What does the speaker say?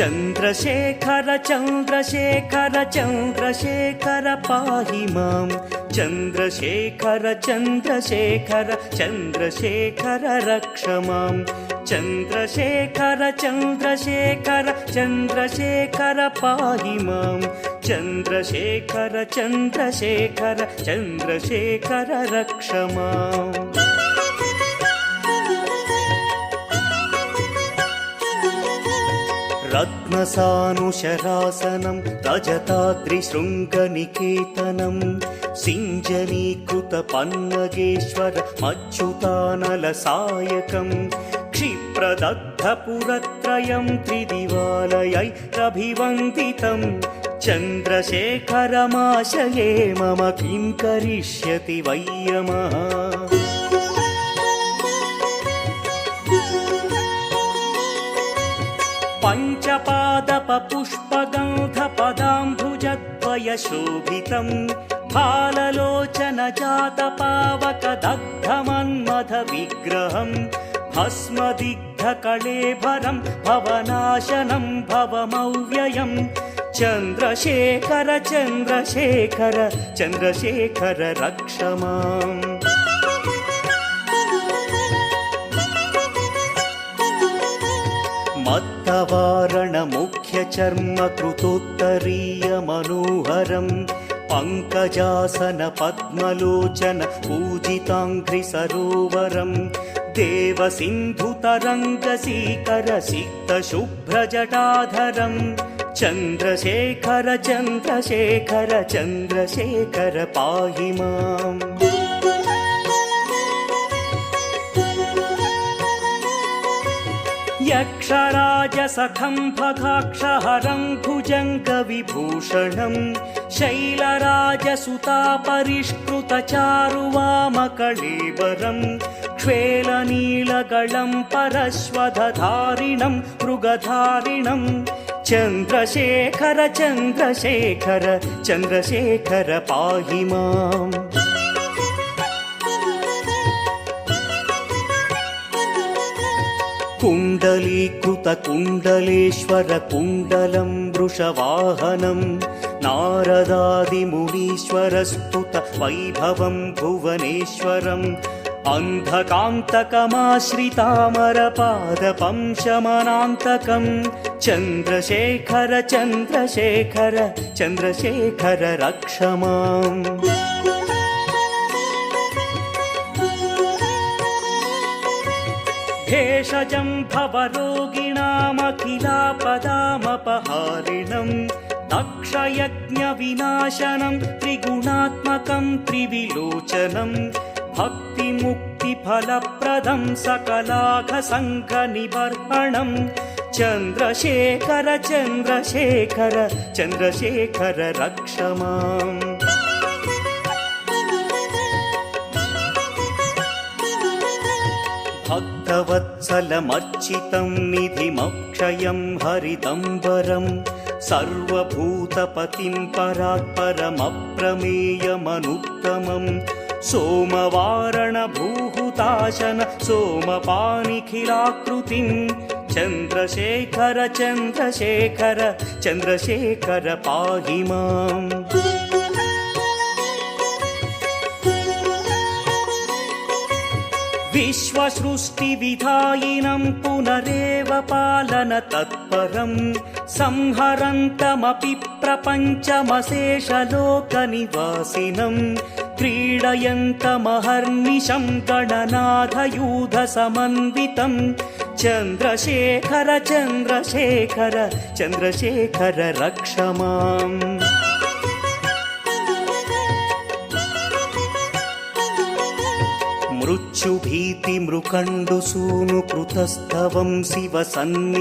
चन्द्रशेखर चन्द्रशेखर चन्द्रशेखर पाहि मां चन्द्रशेखर चन्द्रशेखर चन्द्रशेखर रक्ष मां चन्द्रशेखर चन्द्रशेखर चन्द्रशेखर पाहि मां चन्द्रशेखर चन्द्रशेखर चन्द्रशेखर रक्ष माम् रत्नसानुशरासनं रजताद्रिशृङ्गनिकेतनं सिञ्जनीकृतपन्नगेश्वर मच्युतानलसायकं क्षिप्रदग्धपुरत्रयं त्रिदिवालयैरभिवन्दितं चन्द्रशेखरमाशये मम किं करिष्यति वै यमः पञ्चपादपपुष्पगन्धपदाम्बुजद्वयशोभितं फाललोचनजातपावकदग्धमन्मथविग्रहं भस्मदिग्धकळेभरं भवनाशनं भवमव्ययं चन्द्रशेखर चन्द्रशेखर चन्द्रशेखर रक्ष माम् मत्तवारणमुख्यचर्मकृतोत्तरीयमनोहरं पङ्कजासन पद्मलोचन पूजिताङ्घ्रिसरोवरं देवसिन्धुतरङ्गसीकरसिक्तशुभ्रजटाधरं चन्द्रशेखर चन्द्रशेखर चन्द्रशेखर पाहि माम् यक्षराजसखं भगाक्षहरं भुजङ्गविभूषणं शैलराजसुतापरिष्कृतचारुवामकळेबरं क्ष्वेलनीलगलं परश्वधधारिणं मृगधारिणं चन्द्रशेखर चन्द्रशेखर चन्द्रशेखर पाहि माम् कुण्डलीकृतकुण्डलेश्वर कुण्डलं वृषवाहनं नारदादिमुनीश्वरस्तुत वैभवं भुवनेश्वरम् अन्धकान्तकमाश्रितामरपादपं शमनान्तकं चन्द्रशेखर चन्द्रशेखर चन्द्रशेखर रक्ष माम् भेषजं भवरोगिणामखिलापदामपहारिणं दक्षयज्ञविनाशनं त्रिगुणात्मकं त्रिविलोचनं भक्तिमुक्तिफलप्रदं सकलाघसङ्घनिबर्हणं चन्द्रशेखर चन्द्रशेखर चन्द्रशेखर रक्ष माम् भक्तवत्सलमर्चितं निधिमक्षयं हरिदम्बरं सर्वभूतपतिं परात्परमप्रमेयमनुत्तमं सोमवारणभूहुताशन सोमपानिखिलाकृतिं चन्द्रशेखर चन्द्रशेखर चन्द्रशेखर पाहि माम् विश्वसृष्टिविधायिनं पुनरेव पालन तत्परं संहरन्तमपि प्रपञ्चमशेषलोकनिवासिनं क्रीडयन्तमहर्निशं गणनाथयूधसमन्वितं चन्द्रशेखर चन्द्रशेखर चन्द्रशेखर रक्ष माम् मृत्युभीतिमृकण्डुसूनुकृतस्तवं शिवसन्नि